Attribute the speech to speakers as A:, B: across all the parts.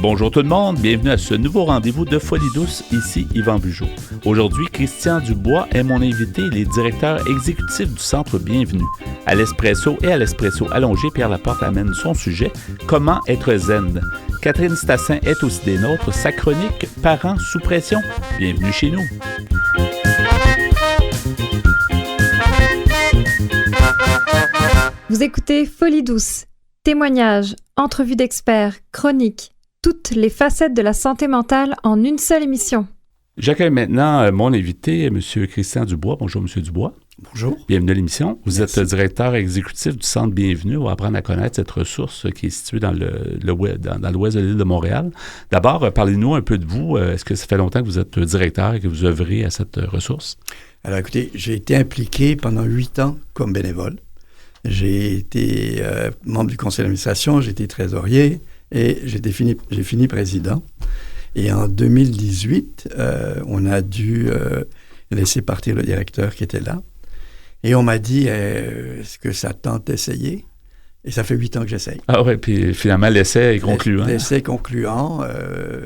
A: Bonjour tout le monde, bienvenue à ce nouveau rendez-vous de Folie douce, ici Yvan Bugeaud. Aujourd'hui, Christian Dubois est mon invité, il est directeur exécutif du Centre Bienvenue. À l'Espresso et à l'Espresso allongé, Pierre Laporte amène son sujet « Comment être zen ». Catherine Stassin est aussi des nôtres, sa chronique « Parents sous pression ». Bienvenue chez nous.
B: Vous écoutez Folie douce, témoignages, entrevues d'experts, chroniques, toutes les facettes de la santé mentale en une seule émission.
A: J'accueille maintenant mon invité, M. Christian Dubois. Bonjour, M. Dubois.
C: Bonjour.
A: Bienvenue à l'émission. Vous
C: Merci.
A: êtes directeur exécutif du Centre Bienvenue. On va apprendre à connaître cette ressource qui est située dans l'ouest de l'île de Montréal. D'abord, parlez-nous un peu de vous. Est-ce que ça fait longtemps que vous êtes directeur et que vous œuvrez à cette ressource?
C: Alors écoutez, j'ai été impliqué pendant 8 ans comme bénévole. J'ai été membre du conseil d'administration, j'ai été trésorier et j'ai fini président. Et en 2018, on a dû laisser partir le directeur qui était là. Et on m'a dit, est-ce que ça tente d'essayer? Et ça fait 8 ans que j'essaye.
A: Ah oui, puis finalement, l'essai est concluant.
C: L'essai est concluant.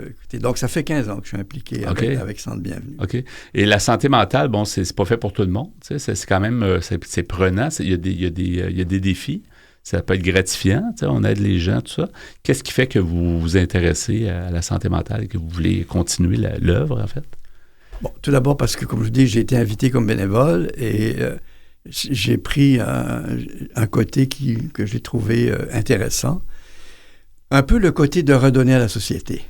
C: Écoutez, donc, ça fait 15 ans que je suis impliqué avec Centre Bienvenue.
A: OK. Et la santé mentale, bon, c'est pas fait pour tout le monde. C'est quand même, c'est prenant. Il y a des défis. Ça peut être gratifiant. On aide les gens, tout ça. Qu'est-ce qui fait que vous vous intéressez à la santé mentale et que vous voulez continuer l'œuvre, en fait?
C: Bon, tout d'abord parce que, comme je vous dis, j'ai été invité comme bénévole et j'ai pris un côté que j'ai trouvé intéressant. Un peu le côté de redonner à la société.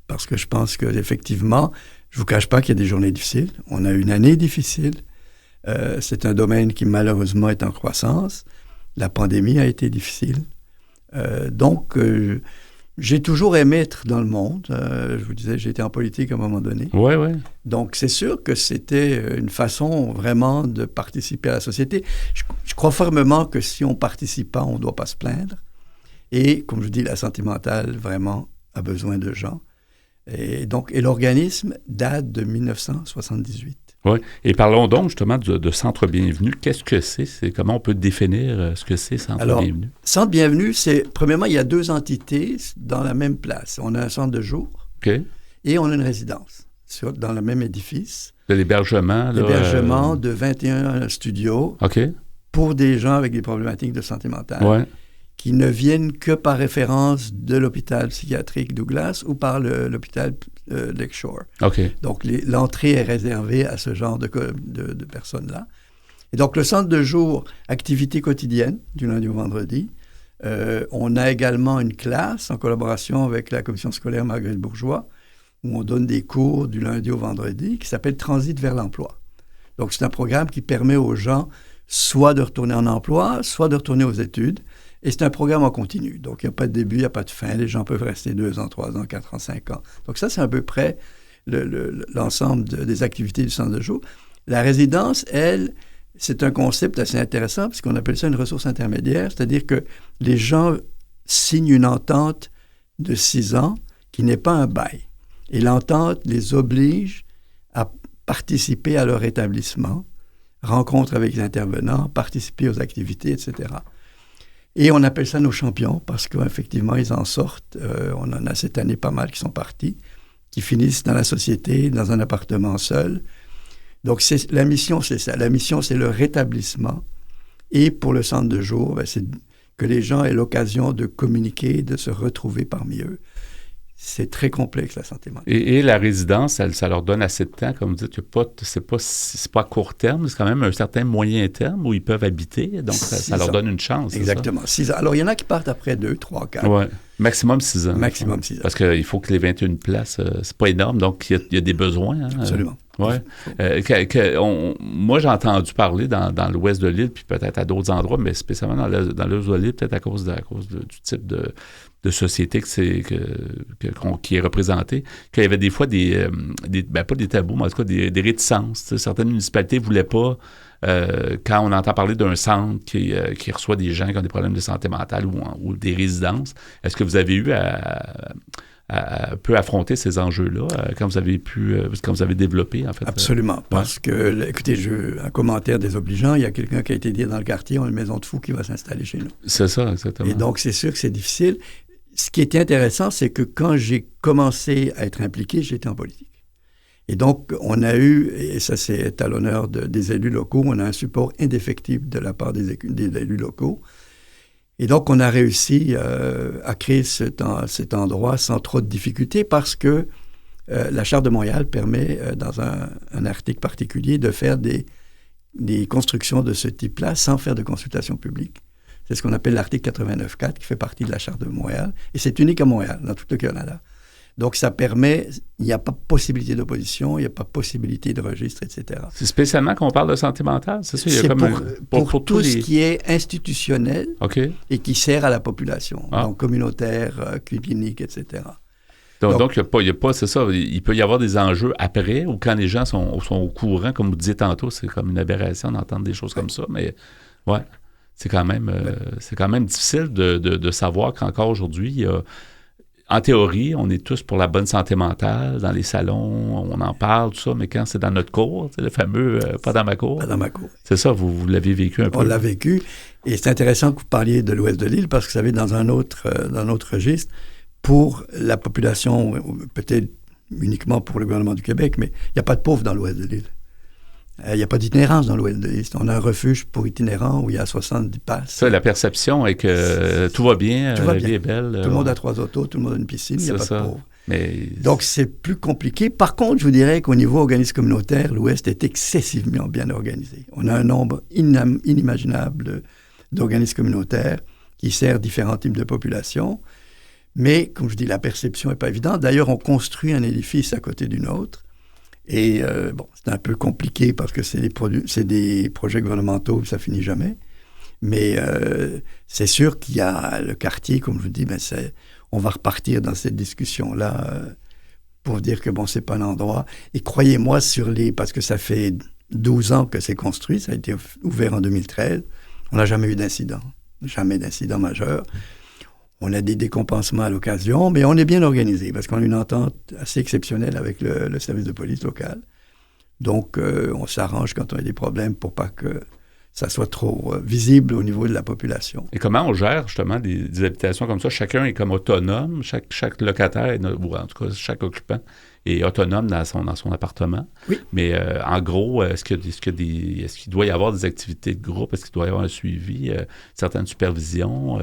C: Parce que je pense qu'effectivement, je ne vous cache pas qu'il y a des journées difficiles. On a une année difficile. C'est un domaine qui, malheureusement, est en croissance. La pandémie a été difficile. Donc, j'ai toujours aimé être dans le monde. Je vous disais, j'ai été en politique à un moment donné.
A: Oui, oui.
C: Donc, c'est sûr que c'était une façon vraiment de participer à la société. Je crois fermement que si on ne participe pas, on ne doit pas se plaindre. Et, comme je dis, la santé mentale, vraiment, a besoin de gens. Et l'organisme date de 1978.
A: Oui. Et parlons donc justement de Centre Bienvenue. Qu'est-ce que c'est? Comment on peut définir ce que c'est, Centre Bienvenue?
C: Centre Bienvenue, premièrement, il y a 2 entités dans la même place. On a un centre de jour et on a une résidence dans le même édifice.
A: De l'hébergement?
C: L'hébergement de 21 studios pour des gens avec des problématiques de santé mentale qui ne viennent que par référence de l'hôpital psychiatrique Douglas ou par l'hôpital Lakeshore. Donc, l'entrée est réservée à ce genre de personnes-là. Et donc, le centre de jour, activité quotidienne, du lundi au vendredi. On a également une classe en collaboration avec la commission scolaire Marguerite Bourgeois, où on donne des cours du lundi au vendredi, qui s'appelle Transit vers l'emploi. Donc, c'est un programme qui permet aux gens soit de retourner en emploi, soit de retourner aux études. Et c'est un programme en continu. Donc, il n'y a pas de début, il n'y a pas de fin. Les gens peuvent rester 2 ans, 3 ans, 4 ans, 5 ans. Donc, ça, c'est à peu près l'ensemble des activités du centre de jour. La résidence, elle, c'est un concept assez intéressant puisqu'on appelle ça une ressource intermédiaire, c'est-à-dire que les gens signent une entente de 6 ans qui n'est pas un bail. Et l'entente les oblige à participer à leur établissement, rencontre avec les intervenants, participer aux activités, etc. Et on appelle ça nos champions parce qu'effectivement, ils en sortent. On en a cette année pas mal qui sont partis, qui finissent dans la société, dans un appartement seul. Donc, la mission, c'est ça. La mission, c'est le rétablissement. Et pour le centre de jour, c'est que les gens aient l'occasion de communiquer, de se retrouver parmi eux. C'est très complexe, la santé mentale.
A: Et la résidence, ça leur donne assez de temps, comme vous dites, c'est pas à court terme, c'est quand même un certain moyen terme où ils peuvent habiter, donc ça leur donne une chance.
C: Exactement, 6 ans. Alors, il y en a qui partent après 2, 3, 4.
A: Oui, maximum 6 ans.
C: Maximum 6 ans.
A: Parce qu'il faut que les 21 places, c'est pas énorme, donc il y a des besoins. Hein,
C: absolument.
A: Ouais. Moi, j'ai entendu parler dans l'ouest de l'île, puis peut-être à d'autres endroits, mais spécialement dans l'ouest de l'île, peut-être à cause du type de société qui est représentée, qu'il y avait des fois pas des tabous, mais en tout cas des réticences. Certaines municipalités ne voulaient pas, quand on entend parler d'un centre qui reçoit des gens qui ont des problèmes de santé mentale ou des résidences. Est-ce que vous avez eu peut affronter ces enjeux-là quand vous avez développé, en fait.
C: Absolument, parce que, écoutez, un commentaire désobligeant, il y a quelqu'un qui a été dit dans le quartier, on a une maison de fou qui va s'installer chez nous.
A: C'est ça, exactement.
C: Et donc, c'est sûr que c'est difficile. Ce qui était intéressant, c'est que quand j'ai commencé à être impliqué, j'étais en politique. Et donc, on a eu, et ça c'est à l'honneur des élus locaux, on a un support indéfectible de la part des élus locaux. Et donc, on a réussi à créer cet endroit sans trop de difficultés parce que la Charte de Montréal permet, dans un article particulier, de faire des constructions de ce type-là sans faire de consultation publique. C'est ce qu'on appelle l'article 89.4 qui fait partie de la Charte de Montréal. Et c'est unique à Montréal, dans tout le Canada. Donc, ça permet, il n'y a pas possibilité d'opposition, il n'y a pas possibilité de registre, etc.
A: C'est spécialement qu'on parle de santé mentale, c'est ça?
C: C'est pour tout ce qui est institutionnel et qui sert à la population, donc communautaire, clinique, etc.
A: Donc il y a pas, c'est ça, il peut y avoir des enjeux après ou quand les gens sont au courant, comme vous disiez tantôt, c'est comme une aberration d'entendre des choses comme ça, mais ouais, c'est quand même difficile de savoir qu'encore aujourd'hui, il y a en théorie, on est tous pour la bonne santé mentale. Dans les salons, on en parle, tout ça, mais quand c'est dans notre cour, c'est le fameux « pas dans ma cour ».
C: Pas dans ma cour.
A: C'est ça, vous l'avez vécu un peu.
C: On l'a vécu. Et c'est intéressant que vous parliez de l'ouest de l'île parce que vous savez, dans un autre registre, pour la population, peut-être uniquement pour le gouvernement du Québec, mais il n'y a pas de pauvres dans l'ouest de l'île. Il n'y a pas d'itinérance dans l'ouest de l'île. On a un refuge pour itinérants où il y a 70 passes.
A: Ça, la perception est que tout va bien, la vie est belle.
C: Tout le monde a 3 autos, tout le monde a une piscine, il n'y a pas de pauvres.
A: Mais...
C: Donc, c'est plus compliqué. Par contre, je vous dirais qu'au niveau organisme communautaire, l'Ouest est excessivement bien organisé. On a un nombre inimaginable d'organismes communautaires qui servent différents types de populations. Mais, comme je dis, la perception n'est pas évidente. D'ailleurs, on construit un édifice à côté d'une autre. Et c'est un peu compliqué parce que c'est des projets gouvernementaux, ça finit jamais. Mais c'est sûr qu'il y a le quartier, comme je vous dis, on va repartir dans cette discussion-là pour dire que c'est pas un endroit. Et croyez-moi, parce que ça fait 12 ans que c'est construit, ça a été ouvert en 2013, on n'a jamais eu d'incident. Jamais d'incident majeur. On a des décompensements à l'occasion, mais on est bien organisé parce qu'on a une entente assez exceptionnelle avec le service de police local. Donc, on s'arrange quand on a des problèmes pour pas que ça soit trop visible au niveau de la population.
A: Et comment on gère justement des habitations comme ça? Chacun est comme autonome, chaque locataire, ou en tout cas chaque occupant est autonome dans son appartement.
C: Oui.
A: Mais en gros, est-ce qu'il doit y avoir des activités de groupe? Est-ce qu'il doit y avoir un suivi, certaines supervisions?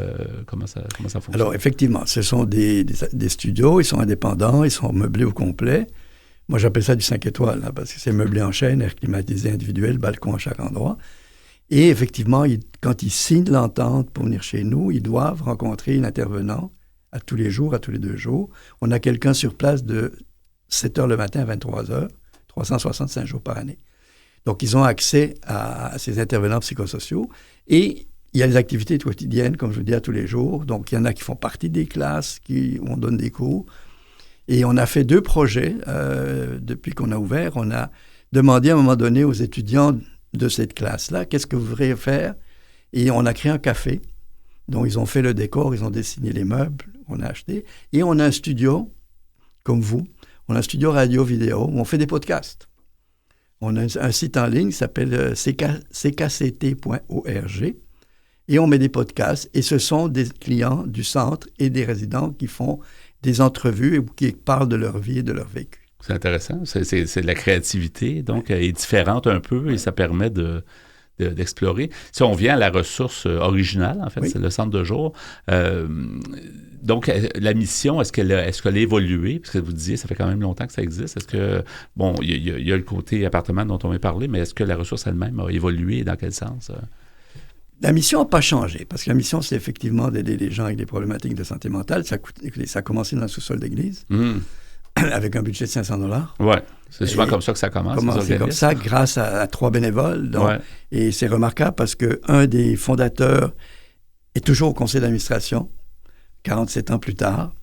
A: Comment ça fonctionne?
C: Alors, effectivement, ce sont des studios, ils sont indépendants, ils sont meublés au complet. Moi, j'appelle ça du 5 étoiles, parce que c'est meublé en chaîne, air climatisé individuel, balcon à chaque endroit. Et effectivement, quand ils signent l'entente pour venir chez nous, ils doivent rencontrer un intervenant à tous les jours, à tous les 2 jours. On a quelqu'un sur place de 7 heures le matin à 23 heures, 365 jours par année. Donc, ils ont accès à ces intervenants psychosociaux. Et il y a les activités quotidiennes, comme je vous dis, à tous les jours. Donc, il y en a qui font partie des classes, où on donne des cours. Et on a fait 2 projets depuis qu'on a ouvert. On a demandé à un moment donné aux étudiants de cette classe-là, qu'est-ce que vous voudriez faire? Et on a créé un café. Donc, ils ont fait le décor, ils ont dessiné les meubles, on a acheté. Et on a un studio, comme vous, on a un studio radio-vidéo où on fait des podcasts. On a un site en ligne qui s'appelle ckct.org et on met des podcasts. Et ce sont des clients du centre et des résidents qui font des entrevues et qui parlent de leur vie et de leur vécu.
A: C'est intéressant. C'est de la créativité, donc, elle est différente un peu et ça permet d'explorer. Si on vient à la ressource originale, en fait, oui. C'est le centre de jour. Donc, la mission, est-ce qu'elle a évolué? Parce que vous disiez, ça fait quand même longtemps que ça existe. Est-ce que, il y a le côté appartement dont on vient parler, mais est-ce que la ressource elle-même a évolué et dans quel sens?
C: La mission n'a pas changé, parce que la mission, c'est effectivement d'aider les gens avec des problématiques de santé mentale. Ça a commencé dans le sous-sol d'église. Avec un budget de 500 $.
A: Oui, c'est souvent comme ça que ça commence.
C: C'est comme ça, grâce à 3 bénévoles. Donc, ouais. Et c'est remarquable parce qu'un des fondateurs est toujours au conseil d'administration, 47 ans plus tard,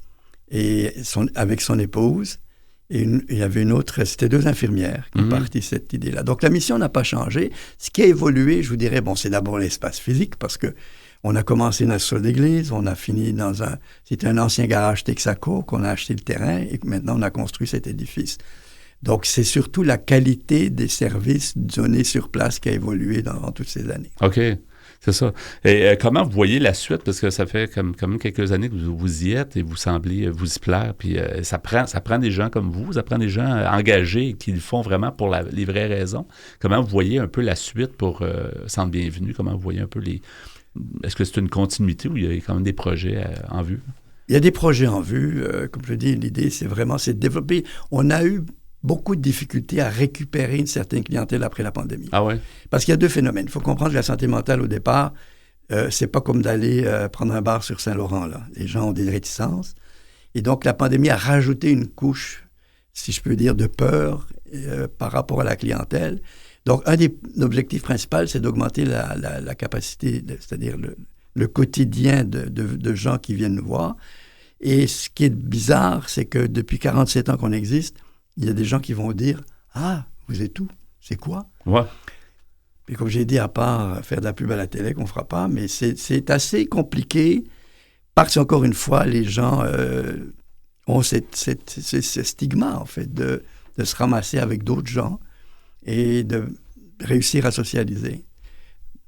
C: et avec son épouse. Et il y avait une autre, c'était 2 infirmières qui partaient cette idée-là. Donc, la mission n'a pas changé. Ce qui a évolué, je vous dirais, c'est d'abord l'espace physique, parce que On a commencé notre sol d'église, on a fini c'était un ancien garage Texaco qu'on a acheté le terrain et maintenant on a construit cet édifice. Donc, c'est surtout la qualité des services donnés sur place qui a évolué durant toutes ces années.
A: OK, c'est ça. Et comment vous voyez la suite? Parce que ça fait quand même quelques années que vous y êtes et vous semblez vous y plaire. Puis ça prend des gens comme vous, ça prend des gens engagés qui le font vraiment pour les vraies raisons. Comment vous voyez un peu la suite pour Centre Bienvenue? Comment vous voyez un peu Est-ce que c'est une continuité ou il y a quand même des projets en vue?
C: Il y a des projets en vue. Comme je dis, l'idée, c'est de développer. On a eu beaucoup de difficultés à récupérer une certaine clientèle après la pandémie.
A: Ah ouais?
C: Parce qu'il y a deux phénomènes. Il faut comprendre que la santé mentale, au départ, c'est pas comme d'aller prendre un bar sur Saint-Laurent, là. Les gens ont des réticences. Et donc, la pandémie a rajouté une couche, si je peux dire, de peur par rapport à la clientèle. Donc, un des objectifs principaux, c'est d'augmenter la capacité, c'est-à-dire le quotidien de gens qui viennent nous voir. Et ce qui est bizarre, c'est que depuis 47 ans qu'on existe, il y a des gens qui vont dire « Ah, vous êtes où? C'est quoi? »
A: Ouais.
C: Puis comme j'ai dit, à part faire de la pub à la télé qu'on ne fera pas, mais c'est assez compliqué parce qu'encore une fois, les gens ont ce stigma, en fait, de se ramasser avec d'autres gens et de réussir à socialiser.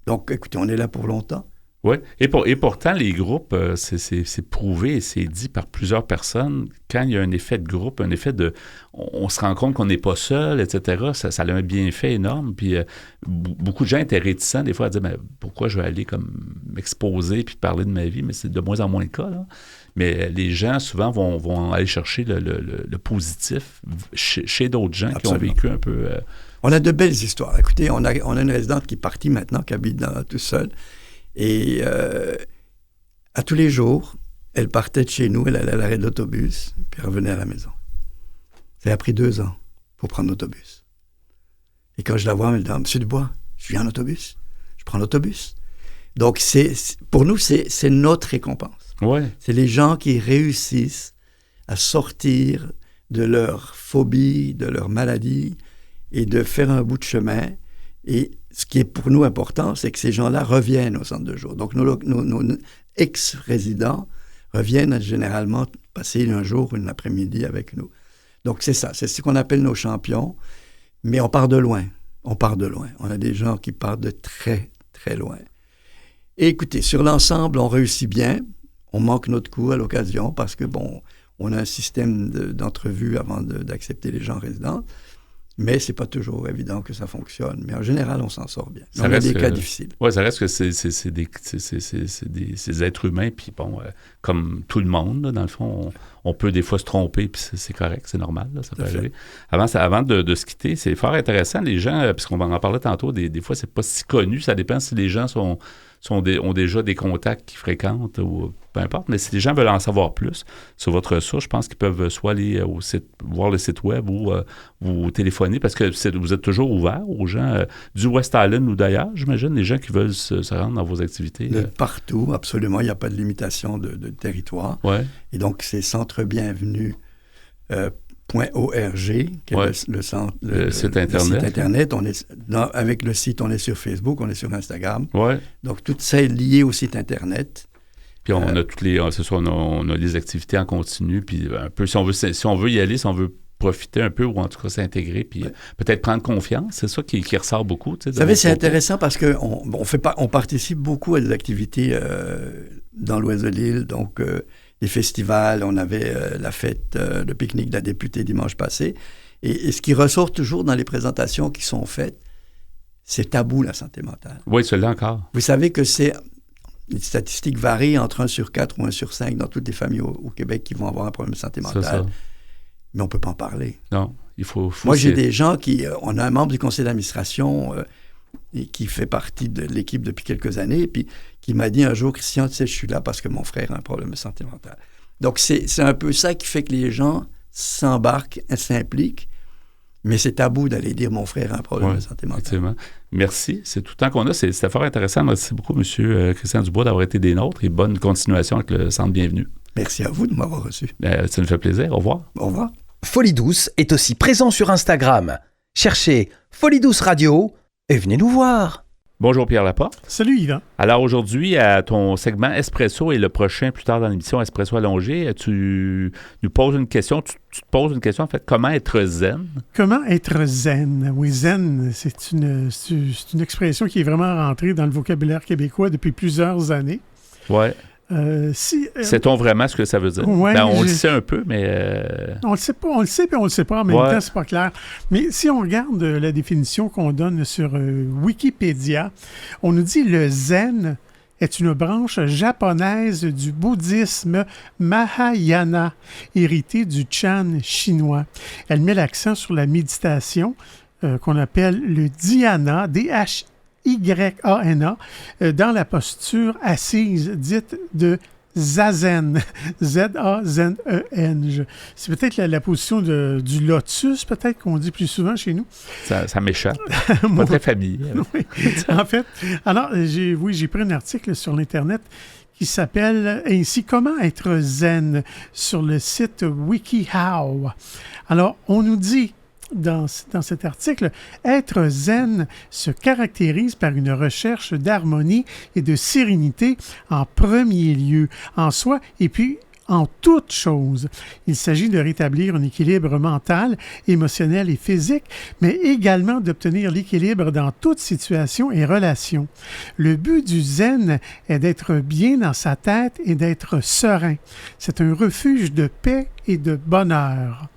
C: Donc, écoutez, on est là pour longtemps.
A: Oui, et pourtant, les groupes, c'est prouvé et c'est dit par plusieurs personnes, quand il y a un effet de groupe, un effet de... On se rend compte qu'on n'est pas seul, etc., ça a un bienfait énorme. Puis beaucoup de gens étaient réticents des fois à dire, mais pourquoi je vais aller comme m'exposer puis parler de ma vie? Mais c'est de moins en moins le cas, là. Mais les gens, souvent, vont aller chercher le positif chez d'autres gens. Absolument. Qui ont vécu un peu...
C: On a de belles histoires. Écoutez, on a une résidente qui est partie maintenant, qui habite tout seul. Et à tous les jours, elle partait de chez nous, elle allait à l'arrêt de l'autobus, puis elle revenait à la maison. Ça a pris 2 ans pour prendre l'autobus. Et quand je la vois, elle me dit « Monsieur Dubois, je viens en autobus. Je prends l'autobus. » Donc, pour nous, c'est notre récompense.
A: Ouais.
C: C'est les gens qui réussissent à sortir de leur phobie, de leur maladie, et de faire un bout de chemin. Et ce qui est pour nous important, c'est que ces gens-là reviennent au centre de jour. Donc, nos ex-résidents reviennent généralement passer un jour ou une après-midi avec nous. Donc, c'est ça. C'est ce qu'on appelle nos champions. Mais on part de loin. On part de loin. On a des gens qui partent de très, très loin. Et écoutez, sur l'ensemble, on réussit bien. On manque notre coup à l'occasion parce que, bon, on a un système d'entrevue avant d'accepter les gens résidents. Mais c'est pas toujours évident que ça fonctionne. Mais en général, on s'en sort bien. On a des cas difficiles.
A: Oui, ça reste que c'est des êtres humains. Puis bon, comme tout le monde, là, dans le fond, on peut des fois se tromper. Puis c'est correct, c'est normal. Là, ça peut arriver. Avant de se quitter, c'est fort intéressant. Les gens, puisqu'on en parlait tantôt, des fois, c'est pas si connu. Ça dépend si les gens ont déjà des contacts qu'ils fréquentent ou peu importe. Mais si les gens veulent en savoir plus sur votre ressource, je pense qu'ils peuvent soit aller au site, voir le site web ou vous téléphoner parce que vous êtes toujours ouvert aux gens du West Island ou d'ailleurs, j'imagine, les gens qui veulent se rendre dans vos activités.
C: Partout, absolument. Il n'y a pas de limitation de territoire.
A: Ouais.
C: Et donc, c'est centrebienvenue.org, qui est le site Internet. Avec le site, on est sur Facebook, on est sur Instagram.
A: Ouais.
C: Donc, tout ça est lié au site Internet.
A: Puis on a toutes les, c'est ça, on a les activités en continu, puis un peu, si on veut y aller, si on veut profiter un peu, ou en tout cas s'intégrer, puis peut-être prendre confiance, c'est ça qui ressort beaucoup.
C: Vous savez, c'est intéressant parce qu'on participe beaucoup à des activités dans l'ouest de l'île, donc des festivals, on avait la fête, le pique-nique de la députée dimanche passé, et ce qui ressort toujours dans les présentations qui sont faites, c'est tabou, la santé mentale.
A: Oui, celui-là encore.
C: Vous savez que les statistiques varient entre 1 sur 4 ou 1 sur 5 dans toutes les familles au Québec qui vont avoir un problème de santé mentale. Mais on ne peut pas en parler.
A: Non, il faut
C: Moi, j'ai des gens on a un membre du conseil d'administration qui fait partie de l'équipe depuis quelques années, puis qui m'a dit un jour, Christian, tu sais, je suis là parce que mon frère a un problème de santé mentale. Donc, c'est un peu ça qui fait que les gens s'embarquent, s'impliquent, mais c'est tabou d'aller dire mon frère a un problème de santé mentale.
A: Effectivement. Merci. C'est tout le temps qu'on a. C'était fort intéressant. Merci beaucoup, M. Christian Dubois, d'avoir été des nôtres et bonne continuation avec le Centre Bienvenue.
C: Merci à vous de m'avoir reçu.
A: Ça nous fait plaisir. Au revoir.
C: Au revoir.
D: Folie Douce est aussi présent sur Instagram. Cherchez Folie Douce Radio et venez nous voir.
A: Bonjour Pierre Laporte.
D: Salut Yvan.
A: Alors aujourd'hui, à ton segment Espresso et le prochain plus tard dans l'émission Espresso allongé, tu nous poses une question, tu te poses une question en fait, comment être zen?
D: Comment être zen? Oui, zen, c'est une expression qui est vraiment rentrée dans le vocabulaire québécois depuis plusieurs années.
A: Oui. Sait-on vraiment ce que ça veut dire?
D: Ouais,
A: on le sait un peu, mais...
D: On le sait pas, on le sait, puis on le sait pas. En même temps, c'est pas clair. Mais si on regarde la définition qu'on donne sur Wikipédia, on nous dit le zen est une branche japonaise du bouddhisme Mahayana, héritée du Chan chinois. Elle met l'accent sur la méditation qu'on appelle le dhyana, D-H-Y-A-N-A, dans la posture assise dite de Zazen, Z-A-Z-E-N. C'est peut-être la position du lotus, peut-être qu'on dit plus souvent chez nous.
A: Ça m'échappe. Pas très familier.
D: Oui. En fait, alors, j'ai pris un article sur l'Internet qui s'appelle ainsi « Comment être zen » sur le site WikiHow. Alors, on nous dit dans cet article, être zen se caractérise par une recherche d'harmonie et de sérénité en premier lieu, en soi et puis en toute chose. Il s'agit de rétablir un équilibre mental, émotionnel et physique, mais également d'obtenir l'équilibre dans toute situation et relation. Le but du zen est d'être bien dans sa tête et d'être serein. C'est un refuge de paix et de bonheur.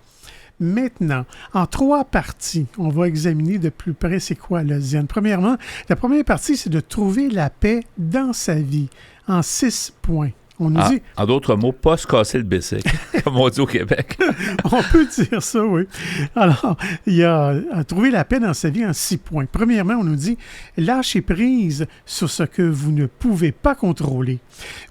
D: Maintenant, en 3 parties, on va examiner de plus près c'est quoi le zen. Premièrement, la première partie, c'est de trouver la paix dans sa vie, en 6 points. On nous dit...
A: En d'autres mots, pas se casser le bicycle, comme on dit au Québec.
D: On peut dire ça, oui. Alors, il y a à trouver la paix dans sa vie en 6 points. Premièrement, on nous dit lâchez prise sur ce que vous ne pouvez pas contrôler.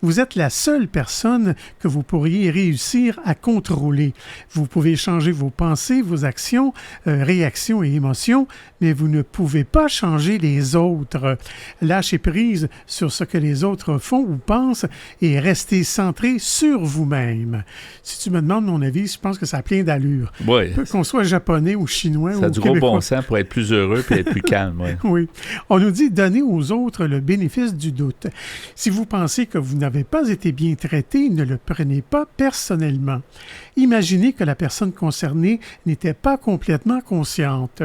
D: Vous êtes la seule personne que vous pourriez réussir à contrôler. Vous pouvez changer vos pensées, vos actions, réactions et émotions, mais vous ne pouvez pas changer les autres. Lâchez prise sur ce que les autres font ou pensent et restez centré sur vous-même. Si tu me demandes mon avis, je pense que ça a plein d'allure.
A: Oui.
D: Qu'on soit japonais ou chinois ou
A: québécois. Ça a du
D: québécois.
A: gros bon sens pour être plus heureux et être plus calme. Ouais.
D: Oui. On nous dit donner aux autres le bénéfice du doute. Si vous pensez que vous n'avez pas été bien traité, ne le prenez pas personnellement. Imaginez que la personne concernée n'était pas complètement consciente.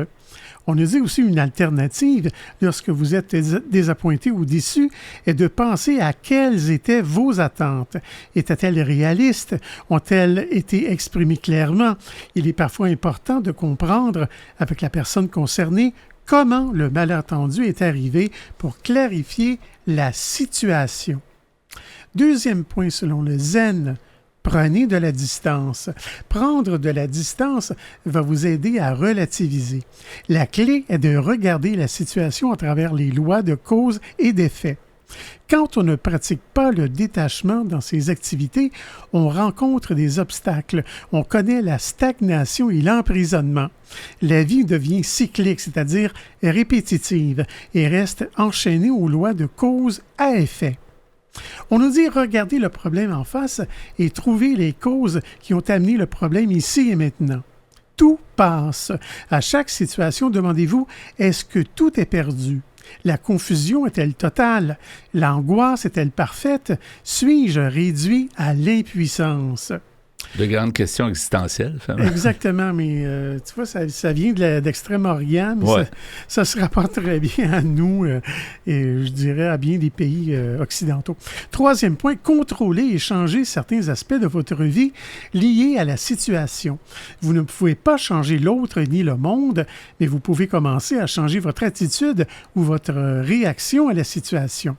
D: On nous dit aussi une alternative lorsque vous êtes désappointé ou déçu est de penser à quelles étaient vos attentes. Étaient-elles réalistes? Ont-elles été exprimées clairement? Il est parfois important de comprendre avec la personne concernée comment le malentendu est arrivé pour clarifier la situation. Deuxième point selon le zen. Prenez de la distance. Prendre de la distance va vous aider à relativiser. La clé est de regarder la situation à travers les lois de cause et d'effet. Quand on ne pratique pas le détachement dans ses activités, on rencontre des obstacles. On connaît la stagnation et l'emprisonnement. La vie devient cyclique, c'est-à-dire répétitive, et reste enchaînée aux lois de cause à effet. On nous dit regarder le problème en face et trouver les causes qui ont amené le problème ici et maintenant. Tout passe. À chaque situation, demandez-vous, est-ce que tout est perdu? La confusion est-elle totale? L'angoisse est-elle parfaite? Suis-je réduit à l'impuissance?
A: De grandes questions existentielles.
D: Exactement, mais tu vois, ça vient d'Extrême-Orient, mais ça se rapporte très bien à nous et je dirais à bien des pays occidentaux. Troisième point, contrôler et changer certains aspects de votre vie liés à la situation. Vous ne pouvez pas changer l'autre ni le monde, mais vous pouvez commencer à changer votre attitude ou votre réaction à la situation.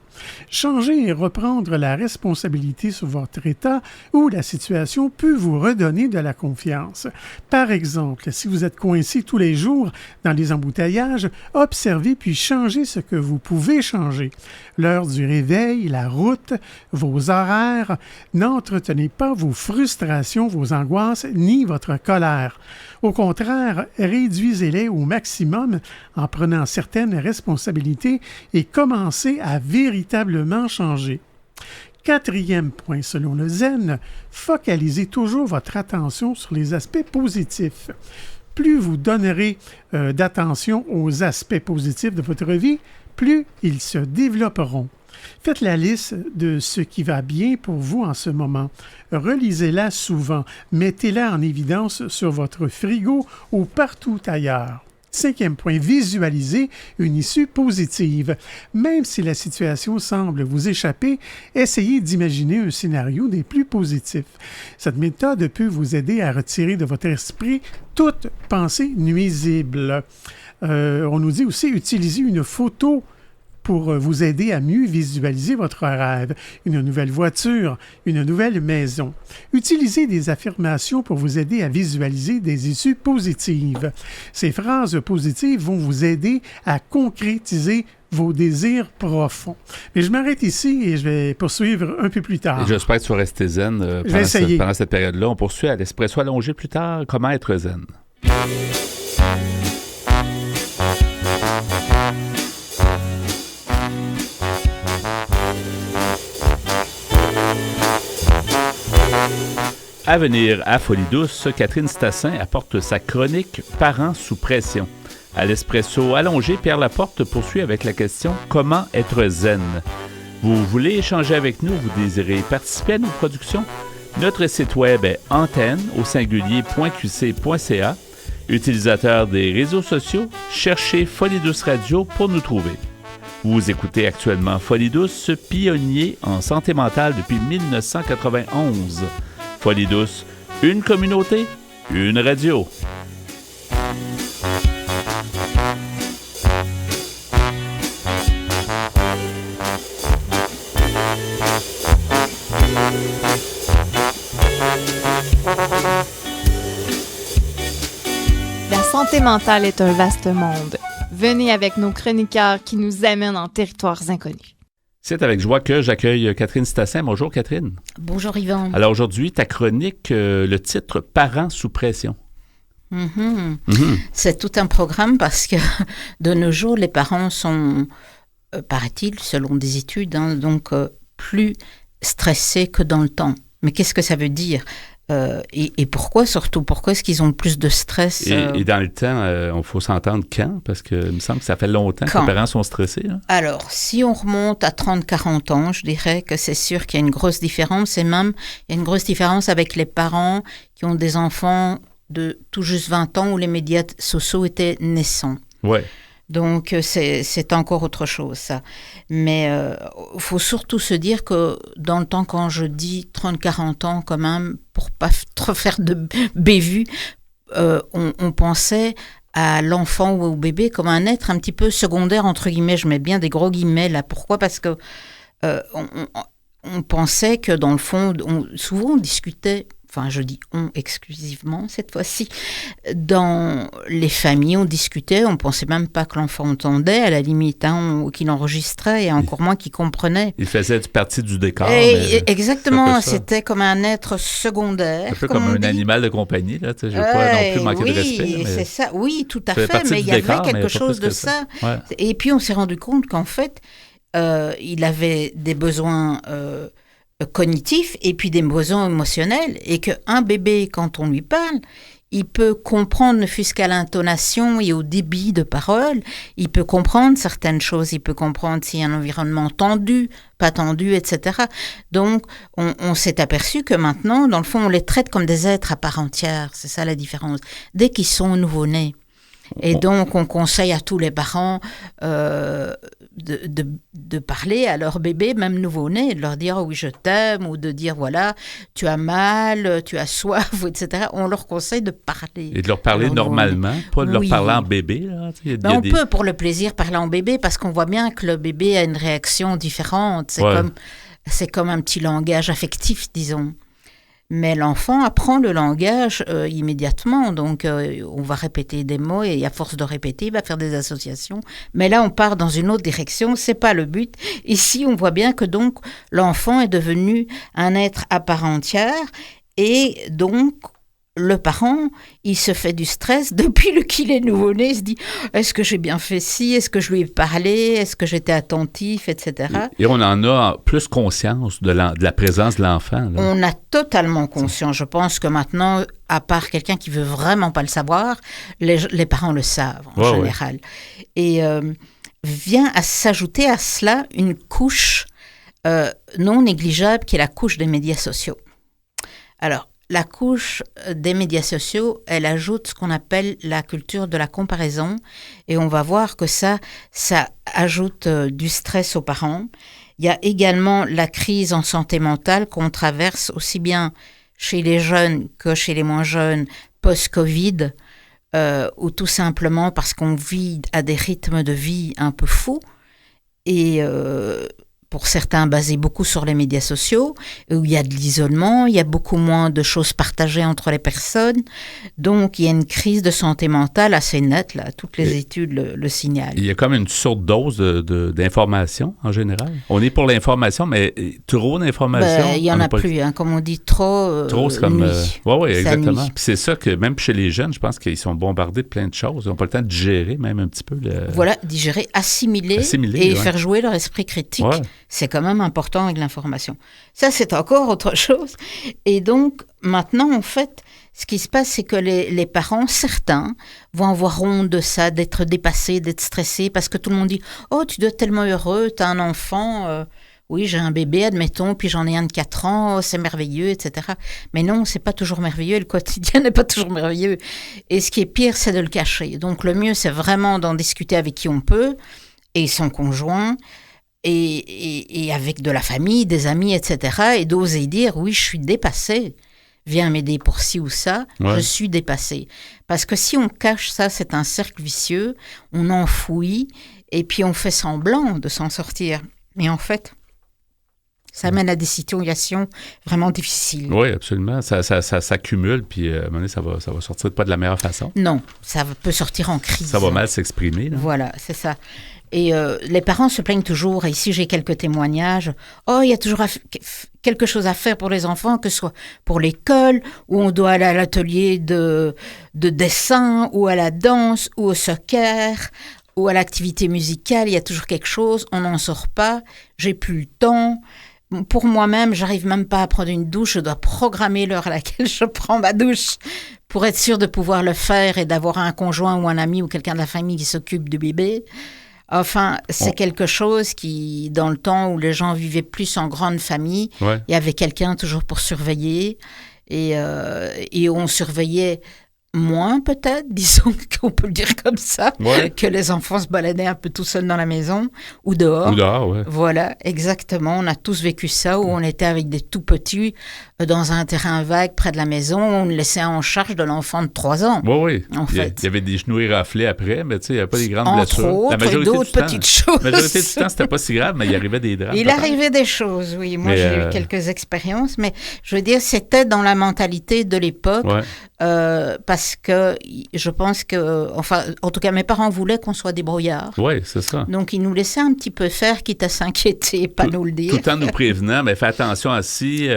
D: Changer et reprendre la responsabilité sur votre état ou la situation peut vous redonner de la confiance. Par exemple, si vous êtes coincé tous les jours dans les embouteillages, observez puis changez ce que vous pouvez changer. L'heure du réveil, la route, vos horaires. N'entretenez pas vos frustrations, vos angoisses, ni votre colère. Au contraire, réduisez-les au maximum en prenant certaines responsabilités et commencez à véritablement changer. Quatrième point, selon le zen, focalisez toujours votre attention sur les aspects positifs. Plus vous donnerez d'attention aux aspects positifs de votre vie, plus ils se développeront. Faites la liste de ce qui va bien pour vous en ce moment. Relisez-la souvent. Mettez-la en évidence sur votre frigo ou partout ailleurs. 5e point, visualisez une issue positive. Même si la situation semble vous échapper, essayez d'imaginer un scénario des plus positifs. Cette méthode peut vous aider à retirer de votre esprit toute pensée nuisible. On nous dit aussi, utilisez une photo pour vous aider à mieux visualiser votre rêve, une nouvelle voiture, une nouvelle maison. Utilisez des affirmations pour vous aider à visualiser des issues positives. Ces phrases positives vont vous aider à concrétiser vos désirs profonds. Mais je m'arrête ici et je vais poursuivre un peu plus tard.
A: Et j'espère que tu vas rester zen pendant cette période-là. On poursuit à l'Espresso allongé plus tard. Comment être zen? À venir à Folie douce, Catherine Stassin apporte sa chronique « Parents sous pression ». À l'Espresso allongé, Pierre Laporte poursuit avec la question « Comment être zen ». Vous voulez échanger avec nous, vous désirez participer à nos productions? Notre site web est antenne.qc.ca. Utilisateur des réseaux sociaux, cherchez Folie douce Radio pour nous trouver. Vous écoutez actuellement Folie douce, pionnier en santé mentale depuis 1991. Folie douce, une communauté, une radio.
B: La santé mentale est un vaste monde. Venez avec nos chroniqueurs qui nous amènent en territoires inconnus.
A: C'est avec joie que j'accueille Catherine Stassin. Bonjour Catherine.
E: Bonjour Yvan.
A: Alors aujourd'hui, ta chronique, le titre « Parents sous pression ».
E: C'est tout un programme parce que de nos jours, les parents sont, paraît-il, selon des études, plus stressés que dans le temps. Mais qu'est-ce que ça veut dire ? Et pourquoi surtout? Pourquoi est-ce qu'ils ont plus de stress?
A: Et dans le temps, il faut s'entendre quand? Parce que il me semble que ça fait longtemps que les parents sont stressés. Hein?
E: Alors, si on remonte à 30-40 ans, je dirais que c'est sûr qu'il y a une grosse différence. Et même, il y a une grosse différence avec les parents qui ont des enfants de tout juste 20 ans où les médias sociaux étaient naissants.
A: Ouais.
E: Donc, c'est encore autre chose, ça. Mais il faut surtout se dire que dans le temps, quand je dis 30-40 ans, quand même, pour pas trop faire de bévues, on pensait à l'enfant ou au bébé comme un être un petit peu secondaire, entre guillemets. Je mets bien des gros guillemets là. Pourquoi? Parce que on pensait que dans le fond, souvent on discutait... Enfin, je dis on exclusivement cette fois-ci. Dans les familles, on discutait, on ne pensait même pas que l'enfant entendait, à la limite, qu'il enregistrait et encore moins qu'il comprenait.
A: Il faisait partie du décor.
E: Exactement, c'était comme un être secondaire.
A: Un peu comme un animal de compagnie, là. Je ne veux pas non plus manquer de respect.
E: Oui, c'est ça. Oui, tout à fait, mais il y avait quelque chose de ça. Ouais. Et puis, on s'est rendu compte qu'en fait, il avait des besoins... cognitifs et puis des besoins émotionnels et qu'un bébé, quand on lui parle, il peut comprendre, ne fût-ce qu'à l'intonation et au débit de parole, il peut comprendre certaines choses, il peut comprendre s'il y a un environnement tendu, pas tendu, etc. Donc, on s'est aperçu que maintenant, dans le fond, on les traite comme des êtres à part entière, c'est ça la différence, dès qu'ils sont nouveau-nés. Et donc, on conseille à tous les parents de parler à leur bébé, même nouveau-né, de leur dire « oui, je t'aime » ou de dire « voilà, tu as mal, tu as soif », etc. On leur conseille de parler. Et
A: de leur parler normalement, pas de leur parler en bébé. Là.
E: On peut, pour le plaisir, parler en bébé parce qu'on voit bien que le bébé a une réaction différente. C'est comme un petit langage affectif, disons. Mais l'enfant apprend le langage immédiatement, donc on va répéter des mots et à force de répéter, il va faire des associations. Mais là, on part dans une autre direction, c'est pas le but. Ici, on voit bien que donc l'enfant est devenu un être à part entière et donc le parent, il se fait du stress depuis qu'il est nouveau-né, il se dit « est-ce que j'ai bien fait ci? Est-ce que je lui ai parlé? Est-ce que j'étais attentif? » etc.
A: Et on en a plus conscience de la présence de l'enfant. Là.
E: On a totalement conscience. Je pense que maintenant, à part quelqu'un qui veut vraiment pas le savoir, les parents le savent en général. Ouais. Et vient à s'ajouter à cela une couche non négligeable qui est la couche des médias sociaux. Alors, la couche des médias sociaux, elle ajoute ce qu'on appelle la culture de la comparaison et on va voir que ça ajoute du stress aux parents. Il y a également la crise en santé mentale qu'on traverse aussi bien chez les jeunes que chez les moins jeunes post-Covid, ou tout simplement parce qu'on vit à des rythmes de vie un peu fous et pour certains basés beaucoup sur les médias sociaux, où il y a de l'isolement, il y a beaucoup moins de choses partagées entre les personnes. Donc, il y a une crise de santé mentale assez nette, là. Toutes les études le signalent.
A: Il y a comme une dose d'information, en général. On est pour l'information, mais trop d'information...
E: il n'y en a plus, hein. Comme on dit, trop
A: c'est comme... Oui, exactement. Puis c'est ça que, même chez les jeunes, je pense qu'ils sont bombardés de plein de choses. Ils n'ont pas le temps de digérer, même un petit peu.
E: Voilà, digérer, assimiler et faire jouer leur esprit critique.
A: Ouais.
E: C'est quand même important avec l'information. Ça, c'est encore autre chose. Et donc, maintenant, en fait, ce qui se passe, c'est que les parents, certains, vont avoir honte de ça, d'être dépassés, d'être stressés, parce que tout le monde dit « Oh, tu dois être tellement heureux, tu as un enfant, oui, j'ai un bébé, admettons, puis j'en ai un de 4 ans, oh, c'est merveilleux, etc. » Mais non, c'est pas toujours merveilleux, le quotidien n'est pas toujours merveilleux. Et ce qui est pire, c'est de le cacher. Donc, le mieux, c'est vraiment d'en discuter avec qui on peut, et son conjoint, et avec de la famille, des amis, etc. Et d'oser dire, oui, je suis dépassée. Viens m'aider pour ci ou ça, je suis dépassée. Parce que si on cache ça, c'est un cercle vicieux, on enfouit, et puis on fait semblant de s'en sortir. Mais en fait, ça mène à des situations vraiment difficiles.
A: Oui, absolument. Ça s'accumule, puis à un moment donné, ça va sortir pas de la meilleure façon.
E: Non, ça peut sortir en crise.
A: Ça va mal s'exprimer. Là.
E: Voilà, c'est ça. Et les parents se plaignent toujours, et ici j'ai quelques témoignages, oh, il y a toujours quelque chose à faire pour les enfants, que ce soit pour l'école, où on doit aller à l'atelier de dessin, ou à la danse, ou au soccer, ou à l'activité musicale, il y a toujours quelque chose, on n'en sort pas, j'ai plus le temps. Pour moi-même, j'arrive même pas à prendre une douche, je dois programmer l'heure à laquelle je prends ma douche pour être sûre de pouvoir le faire et d'avoir un conjoint ou un ami ou quelqu'un de la famille qui s'occupe du bébé. Enfin, c'est quelque chose qui, dans le temps où les gens vivaient plus en grande famille, il y avait quelqu'un toujours pour surveiller et on surveillait moins peut-être, disons qu'on peut le dire comme ça, que les enfants se baladaient un peu tout seuls dans la maison ou dehors. Voilà, exactement. On a tous vécu ça où on était avec des tout petits dans un terrain vague près de la maison, on le laissait en charge de l'enfant de 3 ans.
A: Oui. Il y avait des genoux éraflés après, mais tu sais, il n'y avait pas des grandes blessures.
E: Entre autres, et d'autres petites choses.
A: La majorité du temps, c'était pas si grave, mais il arrivait des drames.
E: Il arrivait des choses, oui. Moi, j'ai eu quelques expériences, mais je veux dire, c'était dans la mentalité de l'époque, parce que je pense que, enfin, en tout cas, mes parents voulaient qu'on soit débrouillards.
A: Oui, c'est ça.
E: Donc, ils nous laissaient un petit peu faire, quitte à s'inquiéter, pas nous le dire.
A: Tout le temps nous prévenant, mais fais attention à ci,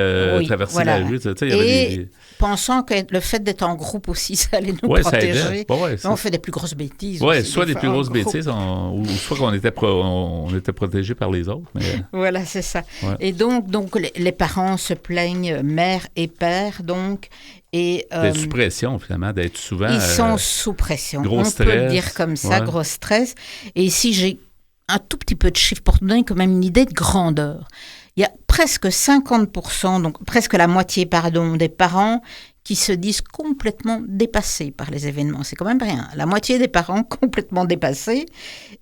A: traverser la rue, tu sais, il y avait des...
E: Pensant que le fait d'être en groupe aussi, ça allait nous protéger. On fait des plus grosses bêtises.
A: Oui, soit des plus grosses bêtises, ou soit qu'on était, on était protégés par les autres. Mais...
E: Voilà, c'est ça. Ouais. Et donc les parents se plaignent, mère et père, donc.
A: D'être sous pression, finalement, d'être souvent...
E: Ils sont sous pression.
A: Gros stress.
E: On peut le dire comme ça, gros stress. Et ici, j'ai un tout petit peu de chiffres pour te donner quand même une idée de grandeur. Il y a presque 50%, donc presque la moitié, des parents qui se disent complètement dépassés par les événements. C'est quand même rien. La moitié des parents complètement dépassés.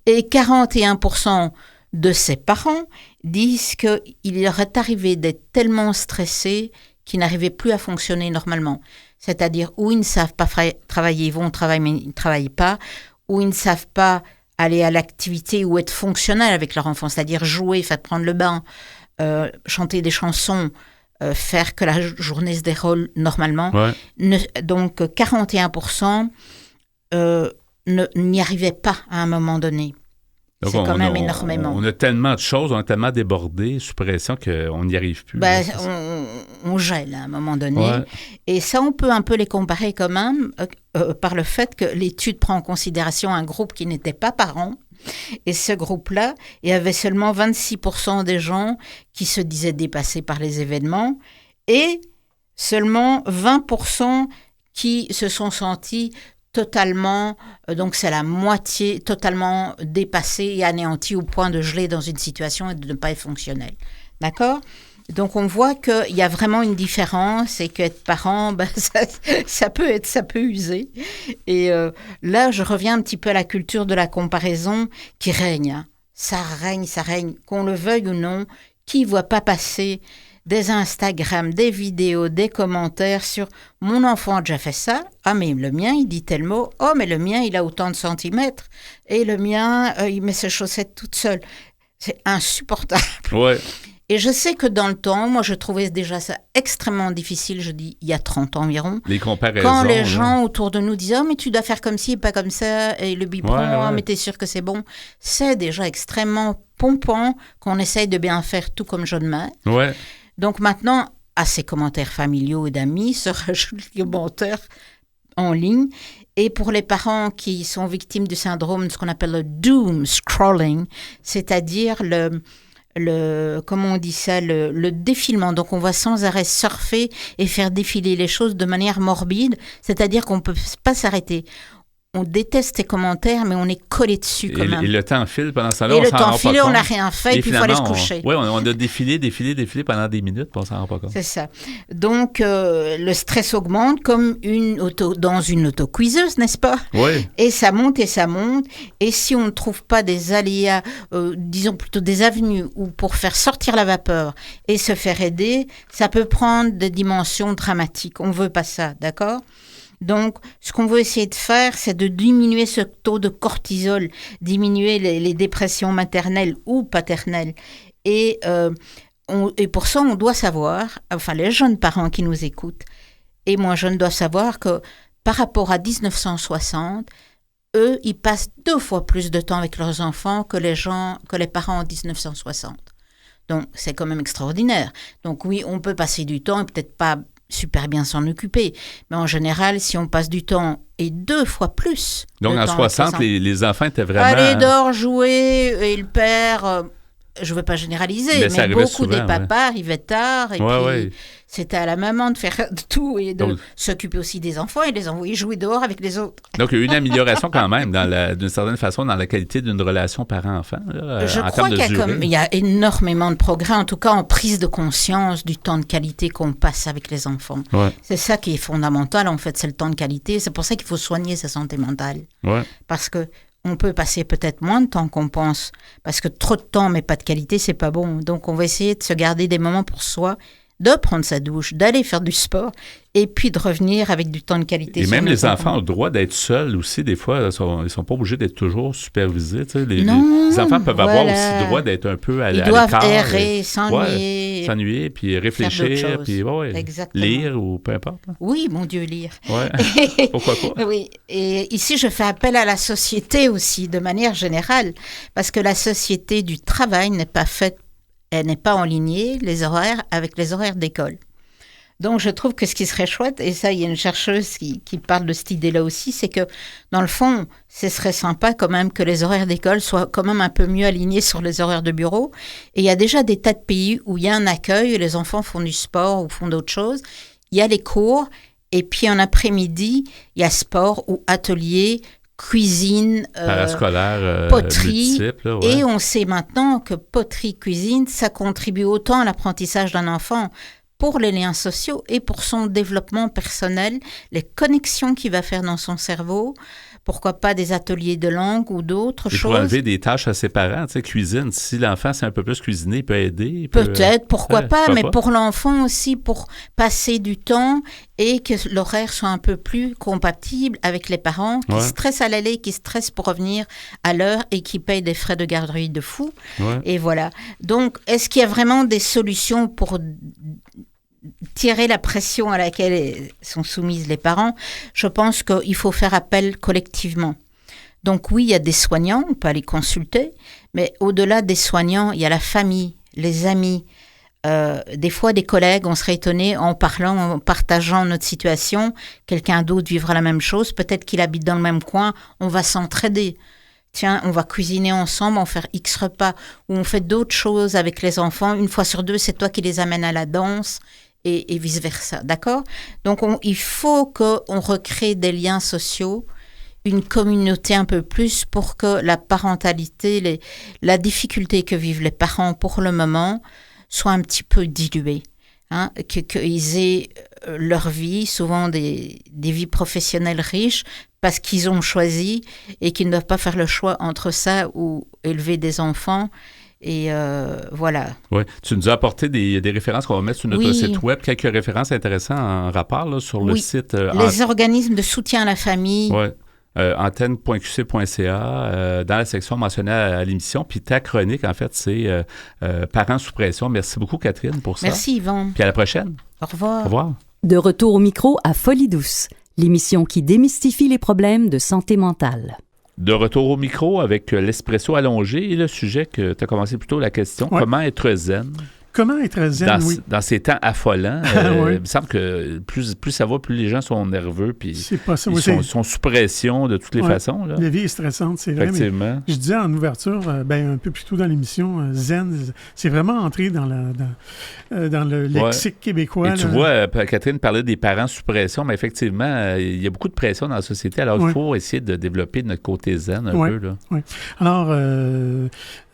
E: Et 41% de ces parents disent qu'il leur est arrivé d'être tellement stressés qu'ils n'arrivaient plus à fonctionner normalement. C'est-à-dire où ils ne savent pas travailler, ils vont au travail mais ils ne travaillent pas, où ils ne savent pas aller à l'activité ou être fonctionnels avec leur enfant, c'est-à-dire jouer, faire prendre le bain, chanter des chansons, faire que la journée se déroule normalement. Donc 41% n'y arrivaient pas à un moment donné. Donc c'est quand même énormément.
A: On a tellement de choses, on a tellement débordé sous pression qu'on n'y arrive plus.
E: On gèle à un moment donné. Et ça, on peut un peu les comparer quand même par le fait que l'étude prend en considération un groupe qui n'était pas parents. Et ce groupe-là, il y avait seulement 26% des gens qui se disaient dépassés par les événements et seulement 20% qui se sont sentis totalement, donc c'est la moitié totalement dépassée et anéantie au point de geler dans une situation et de ne pas être fonctionnel. D'accord ? Donc on voit qu'il y a vraiment une différence et qu'être parent, ça peut user. Et là, je reviens un petit peu à la culture de la comparaison qui règne. Hein. Ça règne, qu'on le veuille ou non. Qui ne voit pas passer des Instagram, des vidéos, des commentaires sur « Mon enfant a déjà fait ça. Ah, mais le mien, il dit tel mot. Oh, mais le mien, il a autant de centimètres. Et le mien, il met ses chaussettes toute seule. » C'est insupportable.
A: Ouais.
E: Et je sais que dans le temps, moi, je trouvais déjà ça extrêmement difficile, je dis il y a 30 ans environ.
A: Les comparaisons.
E: Quand les gens autour de nous disaient « Oh, mais tu dois faire comme ci et pas comme ça. » Et le biberon, « Oh, mais t'es sûr que c'est bon. » C'est déjà extrêmement pompant qu'on essaye de bien faire tout comme je demande.
A: Ouais.
E: Donc maintenant, à ces commentaires familiaux et d'amis se rajoutent les commentaires en ligne. Et pour les parents qui sont victimes du syndrome de ce qu'on appelle le doom scrolling, c'est-à-dire comment on dit ça, le défilement. Donc, on va sans arrêt surfer et faire défiler les choses de manière morbide, c'est-à-dire qu'on ne peut pas s'arrêter. On déteste ces commentaires, mais on est collé dessus quand même.
A: Et le temps file pendant ce temps-là,
E: on s'en rend pas compte. Et le temps file, on n'a rien fait, et puis il faut aller se coucher.
A: Oui, on a défilé pendant des minutes, puis on s'en rend pas compte.
E: C'est ça. Donc, le stress augmente comme dans une auto-quizeuse, n'est-ce pas?
A: Oui.
E: Et ça monte. Et si on ne trouve pas des aléas, disons plutôt des avenues, ou pour faire sortir la vapeur et se faire aider, ça peut prendre des dimensions dramatiques. On ne veut pas ça, d'accord? Donc, ce qu'on veut essayer de faire, c'est de diminuer ce taux de cortisol, diminuer les dépressions maternelles ou paternelles. Et pour ça, on doit savoir, enfin les jeunes parents qui nous écoutent, et moi jeunes doivent savoir que par rapport à 1960, eux, ils passent 2 fois plus de temps avec leurs enfants que les parents en 1960. Donc, c'est quand même extraordinaire. Donc oui, on peut passer du temps et peut-être pas super bien s'en occuper. Mais en général, si on passe du temps et 2 fois plus...
A: Donc, en 60, les enfants étaient vraiment...
E: Allez, dors, jouer, et le père... je ne veux pas généraliser, mais beaucoup souvent, des papas arrivaient tard, et puis c'était à la maman de faire tout et de s'occuper aussi des enfants et les envoyer jouer dehors avec les autres.
A: Donc, il y a eu une amélioration quand même, d'une certaine façon, dans la qualité d'une relation parent-enfant.
E: Je crois qu'il y a énormément de progrès, en tout cas en prise de conscience du temps de qualité qu'on passe avec les enfants.
A: Ouais.
E: C'est ça qui est fondamental, en fait, c'est le temps de qualité. C'est pour ça qu'il faut soigner sa santé mentale.
A: Ouais.
E: Parce que on peut passer peut-être moins de temps qu'on pense, parce que trop de temps mais pas de qualité, c'est pas bon. Donc, on va essayer de se garder des moments pour soi, de prendre sa douche, d'aller faire du sport, et puis de revenir avec du temps de qualité.
A: Et même les enfants ont le droit d'être seuls aussi. Des fois, ils ne sont pas obligés d'être toujours supervisés. Les enfants peuvent avoir aussi le droit d'être un peu à l'écart.
E: Ils doivent errer, s'ennuyer.
A: S'ennuyer, puis réfléchir, puis lire ou peu importe. Là.
E: Oui, mon Dieu, lire.
A: Ouais. Pourquoi pas?
E: Oui. Et ici, je fais appel à la société aussi, de manière générale, parce que la société du travail n'est pas faite, elle n'est pas en lignée, les horaires, avec les horaires d'école. Donc, je trouve que ce qui serait chouette, et ça, il y a une chercheuse qui parle de cette idée-là aussi, c'est que, dans le fond, ce serait sympa quand même que les horaires d'école soient quand même un peu mieux alignés sur les horaires de bureau. Et il y a déjà des tas de pays où il y a un accueil, les enfants font du sport ou font d'autres choses. Il y a les cours, et puis en après-midi, il y a sport ou atelier, cuisine,
A: parascolaire,
E: poterie,
A: multiple,
E: et on sait maintenant que poterie, cuisine, ça contribue autant à l'apprentissage d'un enfant pour les liens sociaux et pour son développement personnel, les connexions qu'il va faire dans son cerveau. Pourquoi pas des ateliers de langue ou d'autres choses.
A: Pour enlever des tâches à ses parents, tu sais, cuisine. Si l'enfant sait un peu plus cuisiner, il peut aider.
E: Peut-être, pourquoi pas, mais pour l'enfant aussi, pour passer du temps et que l'horaire soit un peu plus compatible avec les parents qui stressent à l'aller, qui stressent pour revenir à l'heure et qui payent des frais de garderie de fou. Ouais. Et voilà. Donc, est-ce qu'il y a vraiment des solutions pour tirer la pression à laquelle sont soumises les parents? Je pense qu'il faut faire appel collectivement. Donc oui, il y a des soignants, on peut aller consulter, mais au-delà des soignants, il y a la famille, les amis, des fois des collègues. On serait étonné en parlant, en partageant notre situation, quelqu'un d'autre vivra la même chose, peut-être qu'il habite dans le même coin, on va s'entraider. Tiens, on va cuisiner ensemble, on va faire X repas, ou on fait d'autres choses avec les enfants. 1 fois sur 2, c'est toi qui les amènes à la danse, et vice-versa, d'accord? Donc, il faut qu'on recrée des liens sociaux une communauté un peu plus pour que la parentalité, la difficulté que vivent les parents pour le moment soit un petit peu diluée. Hein, qu'ils aient leur vie, souvent des vies professionnelles riches, parce qu'ils ont choisi et qu'ils ne doivent pas faire le choix entre ça ou élever des enfants. Et voilà.
A: Oui, tu nous as apporté des références qu'on va mettre sur notre site web, quelques références intéressantes en rapport là, sur le site.
E: Les organismes de soutien à la famille.
A: Oui. antenne.qc.ca, dans la section mentionnée à l'émission. Puis ta chronique, en fait, c'est Parents sous pression. Merci beaucoup, Catherine, pour ça.
E: Merci, Yvan.
A: Puis à la prochaine.
E: Au revoir.
A: Au revoir.
F: De retour au micro à Folie douce, l'émission qui démystifie les problèmes de santé mentale.
A: De retour au micro avec l'espresso allongé et le sujet que tu as commencé plus tôt, la question, comment être zen?
D: Comment être zen,
A: dans ces temps affolants, il me semble que plus ça va, plus les gens sont nerveux, puis ils sont sous pression de toutes les façons. Là.
D: La vie est stressante, c'est vrai.
A: Effectivement.
D: Mais je disais en ouverture, un peu plus tôt dans l'émission, zen, c'est vraiment entré dans le lexique québécois.
A: Et tu vois, Catherine parlait des parents sous pression, mais effectivement, il y a beaucoup de pression dans la société, alors il faut essayer de développer notre côté zen un peu. Là.
D: Oui. Alors,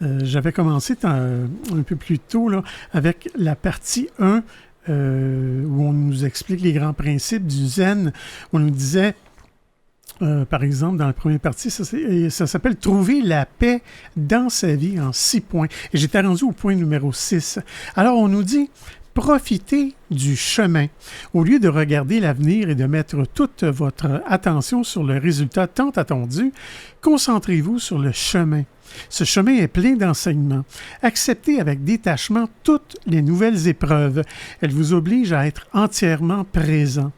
D: j'avais commencé un peu plus tôt, là, avec la partie 1, où on nous explique les grands principes du zen. On nous disait, par exemple, dans la première partie, ça s'appelle « Trouver la paix dans sa vie » en 6 points. Et j'étais rendu au point numéro 6. Alors, on nous dit « Profitez du chemin. Au lieu de regarder l'avenir et de mettre toute votre attention sur le résultat tant attendu, concentrez-vous sur le chemin. Ce chemin est plein d'enseignements. Acceptez avec détachement toutes les nouvelles épreuves. Elles vous obligent à être entièrement présent.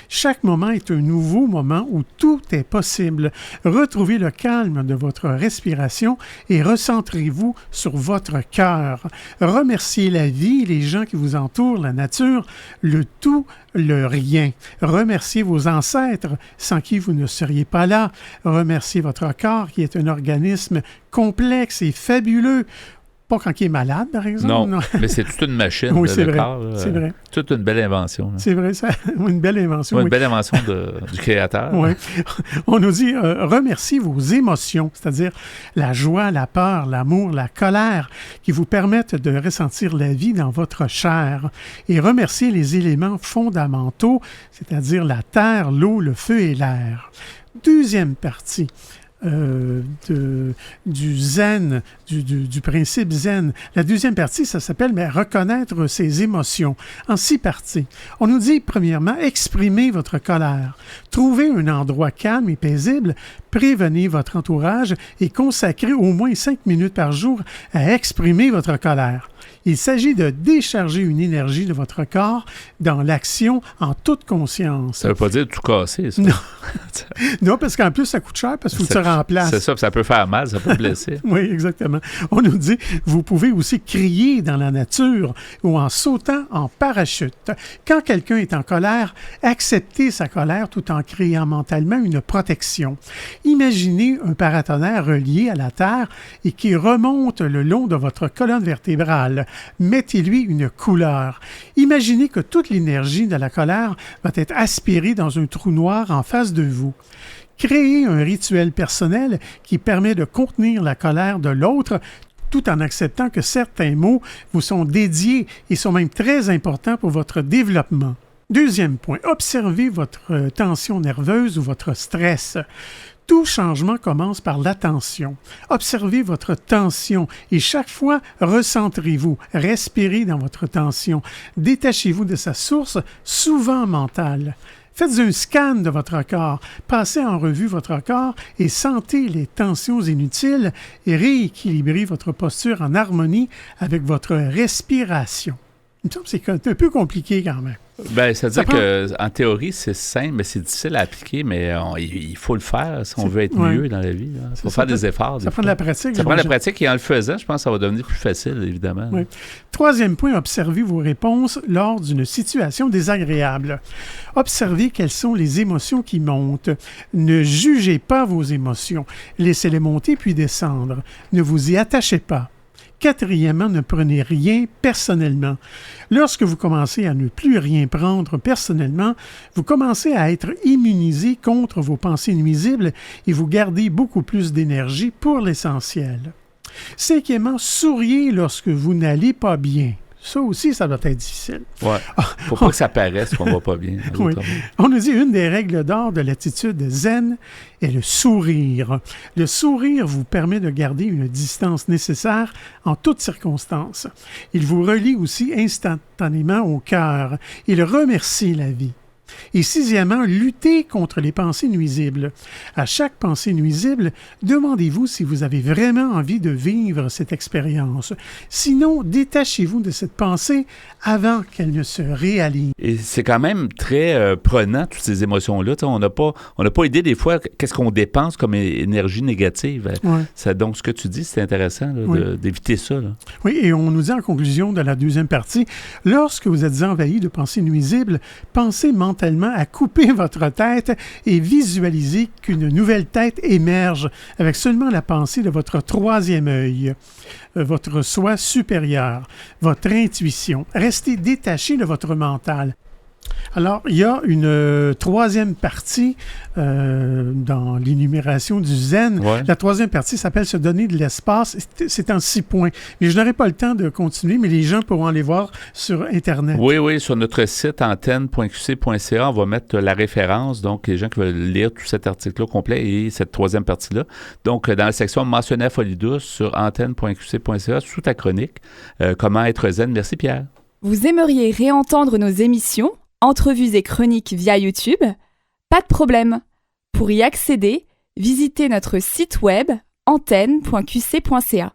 D: Chaque moment est un nouveau moment où tout est possible. Retrouvez le calme de votre respiration et recentrez-vous sur votre cœur. Remerciez la vie, les gens qui vous entourent, la nature, le tout, le rien. Remerciez vos ancêtres sans qui vous ne seriez pas là. Remerciez votre corps qui est un organisme complexe et fabuleux. Pas quand il est malade, par exemple.
A: Non, mais c'est toute une machine.
D: Oui, c'est vrai.
A: Corps,
D: c'est vrai.
A: Toute une belle invention. Là.
D: C'est vrai, ça. Une belle invention.
A: Une belle invention du créateur.
D: Oui. On nous dit remerciez vos émotions, c'est-à-dire la joie, la peur, l'amour, la colère, qui vous permettent de ressentir la vie dans votre chair. Et remerciez les éléments fondamentaux, c'est-à-dire la terre, l'eau, le feu et l'air. Deuxième partie. Du zen, du principe zen. La deuxième partie, ça s'appelle reconnaître ses émotions, en 6 parties. On nous dit, premièrement, exprimez votre colère. Trouvez un endroit calme et paisible, prévenez votre entourage et consacrez au moins 5 minutes par jour à exprimer votre colère. Il s'agit de décharger une énergie de votre corps dans l'action en toute conscience.
A: Ça ne veut pas dire tout casser, ça.
D: Non, non parce qu'en plus, ça coûte cher parce qu'il faut que tu remplaces.
A: C'est ça, ça peut faire mal, ça peut blesser.
D: Oui, exactement. On nous dit, vous pouvez aussi crier dans la nature ou en sautant en parachute. Quand quelqu'un est en colère, acceptez sa colère tout en créant mentalement une protection. Imaginez un paratonnerre relié à la terre et qui remonte le long de votre colonne vertébrale. Mettez-lui une couleur. Imaginez que toute l'énergie de la colère va être aspirée dans un trou noir en face de vous. Créez un rituel personnel qui permet de contenir la colère de l'autre tout en acceptant que certains mots vous sont dédiés et sont même très importants pour votre développement. Deuxième point, observez votre tension nerveuse ou votre stress. Tout changement commence par l'attention. Observez votre tension et chaque fois, recentrez-vous, respirez dans votre tension. Détachez-vous de sa source, souvent mentale. Faites un scan de votre corps, passez en revue votre corps et sentez les tensions inutiles et rééquilibrez votre posture en harmonie avec votre respiration. Il me semble que c'est un peu compliqué quand même.
A: Bien, c'est-à-dire qu'en théorie, c'est simple, mais c'est difficile à appliquer, mais il faut le faire si on veut être mieux dans la vie. Il faut faire des efforts.
D: Ça prend de la pratique.
A: Ça prend de la pratique et en le faisant, je pense que ça va devenir plus facile, évidemment.
D: Oui. Troisième point, observez vos réponses lors d'une situation désagréable. Observez quelles sont les émotions qui montent. Ne jugez pas vos émotions. Laissez-les monter puis descendre. Ne vous y attachez pas. Quatrièmement, ne prenez rien personnellement. Lorsque vous commencez à ne plus rien prendre personnellement, vous commencez à être immunisé contre vos pensées nuisibles et vous gardez beaucoup plus d'énergie pour l'essentiel. Cinquièmement, souriez lorsque vous n'allez pas bien. Ça aussi, ça doit être difficile.
A: Ouais. Faut pas que ça paraisse qu'on va pas bien.
D: Oui. On nous dit une des règles d'or de l'attitude zen est le sourire. Le sourire vous permet de garder une distance nécessaire en toutes circonstances. Il vous relie aussi instantanément au cœur. Il remercie la vie. Et sixièmement, luttez contre les pensées nuisibles. À chaque pensée nuisible, demandez-vous si vous avez vraiment envie de vivre cette expérience. Sinon, détachez-vous de cette pensée avant qu'elle ne se réaligne.
A: Et c'est quand même très prenant, toutes ces émotions-là. On n'a pas idée des fois qu'est-ce qu'on dépense comme énergie négative. Ouais. Donc, ce que tu dis, c'est intéressant là, d'éviter ça. Là.
D: Oui, et on nous dit en conclusion de la deuxième partie, lorsque vous êtes envahi de pensées nuisibles, pensez mentalement à couper votre tête et visualisez qu'une nouvelle tête émerge avec seulement la pensée de votre troisième œil, votre soi supérieur, votre intuition. Restez détaché de votre mental. Alors, il y a une troisième partie dans l'énumération du zen. Ouais. La troisième partie s'appelle « Se donner de l'espace ». C'est en 6 points. Mais je n'aurai pas le temps de continuer, mais les gens pourront aller voir sur Internet.
A: Oui, sur notre site antenne.qc.ca, on va mettre la référence. Donc, les gens qui veulent lire tout cet article-là complet et cette troisième partie-là. Donc, dans la section mentionnée à Folie douce sur antenne.qc.ca, sous ta chronique, comment être zen. Merci, Pierre.
G: Vous aimeriez réentendre nos émissions, entrevues et chroniques via YouTube? Pas de problème. Pour y accéder, visitez notre site web antenne.qc.ca.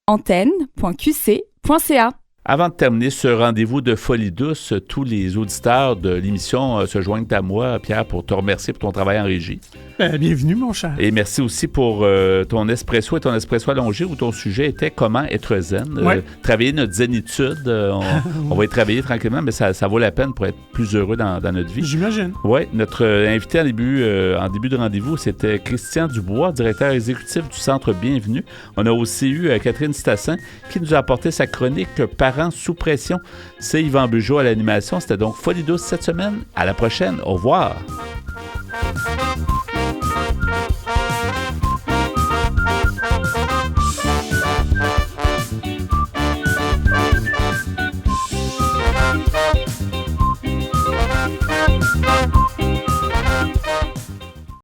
G: antenne.qc.ca.
A: Avant de terminer ce rendez-vous de Folie douce, tous les auditeurs de l'émission se joignent à moi, Pierre, pour te remercier pour ton travail en régie.
D: Bienvenue, mon cher.
A: Et merci aussi pour ton espresso et ton espresso allongé, où ton sujet était comment être zen.
D: Ouais.
A: Travailler notre zénitude. On va y travailler tranquillement, mais ça vaut la peine pour être plus heureux dans notre vie.
D: J'imagine.
A: Oui, notre invité en début de rendez-vous, c'était Christian Dubois, directeur exécutif du Centre Bienvenue. On a aussi eu Catherine Stassin qui nous a apporté sa chronique Parents sous pression. C'est Yvan Bugeaud à l'animation. C'était donc Folie douce cette semaine. À la prochaine. Au revoir.